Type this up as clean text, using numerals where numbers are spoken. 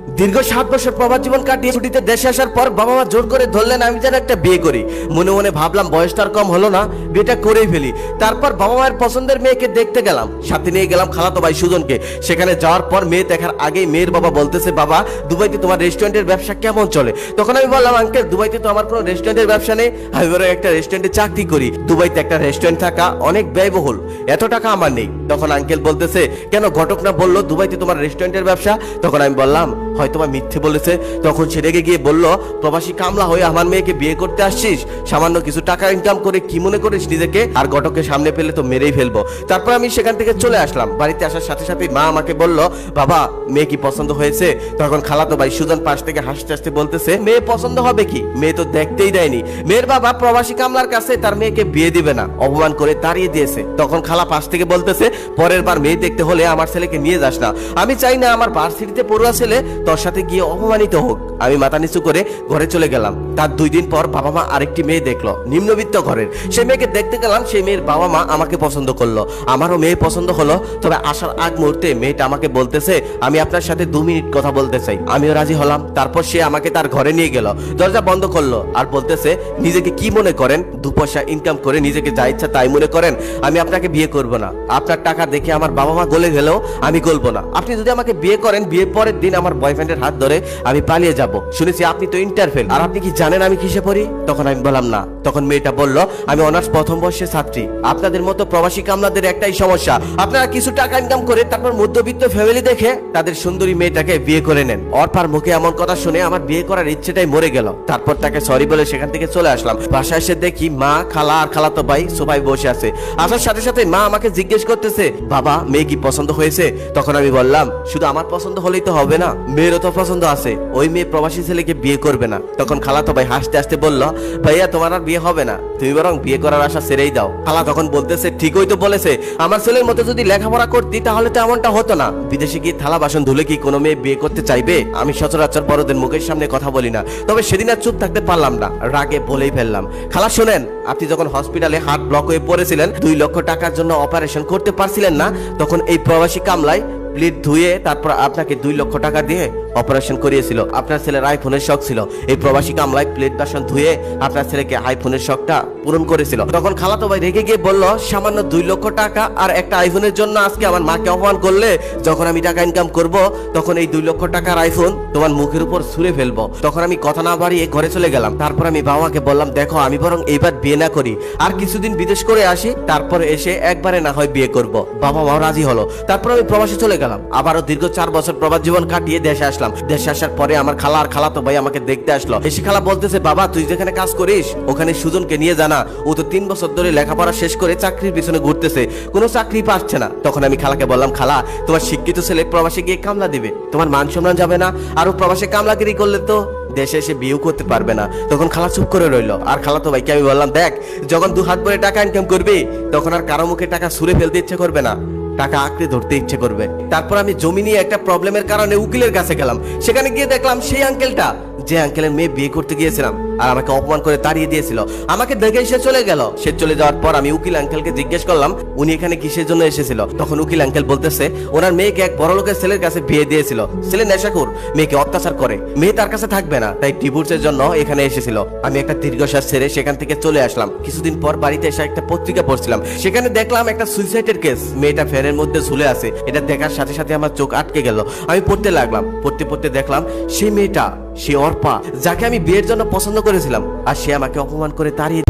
দীর্ঘ 7 বছর প্রবাস জীবন কাটিয়ে ছুটিতে দেশে আসার পর বাবা মা জোর করে ধরলেন আমি যেন একটা বিয়ে করি। মনে মনে ভাবলাম বয়সটা আর কম হলো না, বিয়েটা করেই ফেলি। তারপর বাবা মায়ের পছন্দের মেয়েকে দেখতে গেলাম, সাথে নিয়ে গেলাম খালাতো ভাই সুজনকে। সেখানে যাওয়ার পর মেয়ে দেখার আগেই মেয়ের বাবা বলতেছে, বাবা দুবাইতে তোমার রেস্টুরেন্টের ব্যবসা কেমন চলে? তখন আমি বললাম, আঙ্কেল দুবাইতে তো আমার কোনো রেস্টুরেন্টের ব্যবসা নেই, আমি বরং একটা রেস্টুরেন্টে চাকরি করি। দুবাইতে একটা রেস্টুরেন্ট থাকা অনেক ব্যয়বহুল, এত টাকা আমার নেই। তখন আঙ্কেল বলতেছে, কেন ঘটক না বললো দুবাইতে তোমার রেস্টুরেন্টের ব্যবসা? তখন আমি বললাম হয়তো বা মিথ্যে বলেছে। তখন সে রেগে গিয়ে বলল, প্রবাসী কামলা হয়ে আমার মেয়েকে বিয়ে করতে আসছিস? সামান্য কিছু টাকা ইনকাম করে কি মনে করিস নিজেকে? আর ঘটকের সামনে পেলে তো মেরেই ফেলবো। তারপর আমি সেখান থেকে চলে আসলাম। বাড়িতে আসার সাথে সাথে মা আমাকে বলল, বাবা মেয়ে কি পছন্দ হয়েছে? তখন খালাতো ভাই সুজন পাশ থেকে হাসতে হাসতে বলতেছে, মেয়ে পছন্দ হবে কি, মেয়ে তো দেখতেই দেয়নি। মেয়ের বাবা প্রবাসী কামলার কাছে তার মেয়েকে বিয়ে দিবে না, অপমান করে তাড়িয়ে দিয়েছে। তখন খালা পাশ থেকে বলতেছে, পরের বার মেয়ে দেখতে হলে আমার ছেলেকে নিয়ে যাস না, আমি চাই না আমার ভার্সিটিতে পড়ুয়া ছেলে তোর সাথে গিয়ে অপমানিত হোক। আমি মাথা নিচু করে ঘরে চলে গেলাম। তার 2 দিন পর বাবা মা আরেকটি মেয়ে দেখলো, নিম্নবিত্ত ঘরের। সে মেয়েকে দেখতে গেলাম, সেই মেয়ের বাবা মা আমাকে পছন্দ করলো, আমারও মেয়ে পছন্দ হলো। তবে আসার আগ মুহূর্তে মেয়েটা আমাকে বলতেছে, আমি আপনার সাথে 2 মিনিট কথা বলতে চাই। আমিও রাজি হলাম। তারপর সে আমাকে তার ঘরে নিয়ে গেল, দরজা বন্ধ করলো আর বলতেছে, নিজেকে কি মনে করেন? 2 পয়সা ইনকাম করে নিজেকে যা ইচ্ছা তাই মনে করেন? আমি আপনাকে বিয়ে করব না। আপনার টাকা দেখে আমার বাবা মা গলে গেলেও আমি গলবো না। আপনি যদি আমাকে বিয়ে করেন, বিয়ের পরের দিন আমার বয়ফ্রেন্ডের হাত ধরে আমি পালিয়ে যাব। শুনেছি আপনি তো ইন্টারফেল, আর আপনি কি জানেন আমি কিসে পড়ি? তখন আমি বললাম না। তখন মেয়েটা বলল, আমি অনার্স প্রথম বর্ষের ছাত্রী। আপনাদের মতো প্রবাসী কামলাদের একটাই সমস্যা, আপনারা কিছু টাকা ইনকাম করে তারপর মধ্যবিত্ত ফ্যামিলি দেখে তাদের সুন্দরী মেয়েটাকে বিয়ে করে নেন। অর্পার মুখে এমন কথা শুনে আমার বিয়ে করার ইচ্ছেটাই মরে গেল। তারপর তাকে সরি বলে সেখান থেকে চলে আসলাম। বাসায় এসে দেখি মা, খালা আর খালাতো ভাই সবাই বসে আছে। আসার সাথে সাথে মা আমাকে জিজ্ঞেস করতেছে, বাবা মেয়ে কি পছন্দ হয়েছে? তখন আমি বললাম, শুধু আমার পছন্দ হলেই তো হবে না, মেয়েরও তো পছন্দ আছে, ওই মেয়ে প্রবাসী ছেলেকে বিয়ে করবে না। তখন খালাতো ভাই হাসতে হাসতে বলল, ভাইয়া তোমার আর বিয়ে হবে না, তুমি বরং বিয়ে করার আশা ছেড়েই দাও। খালা তখন বলতেছে, ঠিকই তো বলেছে, আমার ছেলের মতো যদি লেখাপড়া করতি তাহলে তো এমনটা হতো না। বিদেশে গিয়ে থালা বাসন ধুলে কি কোনো মেয়ে বিয়ে করতে চাইবে? আমি সচরাচর বড়দের মুখের সামনে কথা বলি না, তবে সেদিন আর চুপ থাকতে পারলাম না, রাগে বলেই ফেললাম, খালা শোনেন, আপনি যখন হসপিটালে হার্ট ব্লক হয়ে পড়েছিলেন, 2 লক্ষ টাকার জন্য অপারেশন করতে পারছিলেন না, তখন এই প্রবাসী কামলায় প্লেট ধুয়ে তারপর আপনাকে 2 লক্ষ টাকা দিয়ে অপারেশন করিয়েছিল। আপনার ছেলের আইফোনের শখ ছিল, এই প্রবাসী কামলায় প্লেট বাসন ধুয়ে আপনার ছেলেকে আইফোনের শখটা পূরণ করেছিল। তখন খালাতো ভাই রেগে গিয়ে বলল, সামান্য 2 লক্ষ টাকা আর একটা আইফোনের জন্য আজকে আমার মাকে অপমান করলে? যখন আমি টাকা ইনকাম করব তখন এই 2 লক্ষ টাকার আইফোন তোমার মুখের উপর ছুঁড়ে ফেলবো। তখন আমি কথা না বাড়িয়ে ঘরে চলে গেলাম। তারপর আমি বাবাকে বললাম, দেখো আমি বরং এইবার বিয়ে না করি, আর কিছুদিন বিদেশ করে আসি, তারপর এসে একবারে না হয় বিয়ে করব। বাবা মাও রাজি হলো। তারপর আমি প্রবাসে চলে গেলাম। আবারও দীর্ঘ 4 বছর প্রবাস জীবন কাটিয়ে দেশে আসলাম। দেশে আসার পরে আমার খালা আর খালাতো ভাই আমাকে দেখতে আসলো। এসে খালা বলতেছে, বাবা তুই যেখানে কাজ করিস ওখানে সুজনকে নিয়ে জানা, ও তো 3 বছর ধরে লেখাপড়া শেষ করে চাকরির পিছনে ঘুরতেছে, কোনো চাকরি পাচ্ছে না। তখন আমি খালাকে বললাম, খালা তোমার শিক্ষিত ছেলে প্রবাসে গিয়ে কামলা দিবে, তোমার মান সম্মান যাবে না? আর ও প্রবাসে কামলাগিরি করলে তো দেশে এসে বিয়েও করতে পারবে না। তখন খালা চুপ করে রইলো। আর খালাতো ভাইকে আমি বললাম, দেখ যখন 2 হাত ভরে টাকা ইনকাম করবি তখন আর কারো মুখে টাকা ছুঁড়ে ফেলতে ইচ্ছে করবে না, টাকা আঁকড়ে ধরতে ইচ্ছে করবে। তারপর আমি জমি নিয়ে একটা প্রবলেমের কারণে উকিলের কাছে গেলাম। সেখানে গিয়ে দেখলাম সেই আঙ্কেলটা, যে আঙ্কেলের মেয়ে বিয়ে করতে গিয়েছিলাম আর আমাকে অপমান করে তাড়িয়ে দিয়েছিল, আমাকে দেখে সে চলে গেল। সে চলে যাওয়ার পর আমি উকিল আঙ্কেলকে জিজ্ঞেস করলাম উনি এখানে কিসের জন্য এসেছিল। তখন উকিল আঙ্কেল বলতেছে, ওনার মেয়েকে এক বড় লোকের ছেলের কাছে বিয়ে দিয়েছিল, ছেলে নেশাখোর, মেয়েকে অত্যাচার করে, মেয়ে তার কাছে থাকবে না, তাই ডিভোর্সের জন্য এখানে এসেছিল। আমি একটা দীর্ঘশ্বাস ছেড়ে সেখান থেকে চলে আসলাম। কিছুদিন পর বাড়িতে এসে একটা পত্রিকা পড়ছিলাম, সেখানে দেখলাম একটা সুইসাইডের কেস, মেয়েটা ফ্যানের মধ্যে ঝুলে আছে। এটা দেখার সাথে সাথে আমার চোখ আটকে গেল। আমি পড়তে লাগলাম। পড়তে পড়তে দেখলাম সেই মেয়েটা, সে অর্পা, যাকে আমি বিয়ের জন্য পছন্দ করেছিলাম, আর সে আমাকে অপমান করে তাড়িয়ে